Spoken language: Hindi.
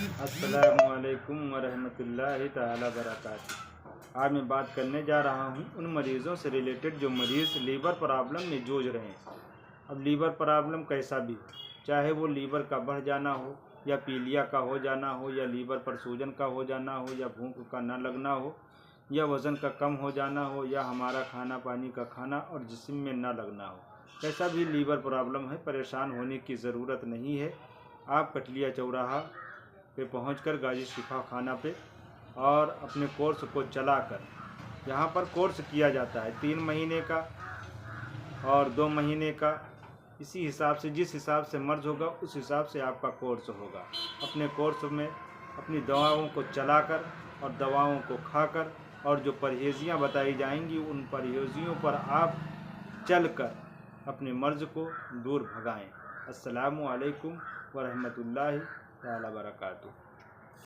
अस्सलामुअलैकुम वरहमतुल्लाहि ताला बरकातुहू। आज मैं बात करने जा रहा हूँ उन मरीज़ों से रिलेटेड जो मरीज़ लीवर प्रॉब्लम में जूझ रहे हैं। अब लीवर प्रॉब्लम कैसा भी हो, चाहे वो लीवर का बढ़ जाना हो या पीलिया का हो जाना हो या लीवर पर सूजन का हो जाना हो या भूख का न लगना हो या वज़न का कम हो जाना हो या हमारा खाना पानी का खाना और जिस्म में न लगना हो, कैसा भी लीवर प्रॉब्लम है, परेशान होने की ज़रूरत नहीं है। आप कटलिया चौराहा पे पहुंचकर गाजी शिफा खाना पे और अपने कोर्स को चलाकर, यहाँ पर कोर्स किया जाता है 3 महीने का और 2 महीने का। इसी हिसाब से जिस हिसाब से मर्ज होगा उस हिसाब से आपका कोर्स होगा। अपने कोर्स में अपनी दवाओं को चलाकर और दवाओं को खाकर और जो परहेजियाँ बताई जाएंगी उन परहेजियों पर आप चलकर अपने मर्ज को दूर भगाएं। अस्सलामु अलैकुम वरहमतुल्लाहि ताला बरकातुहू।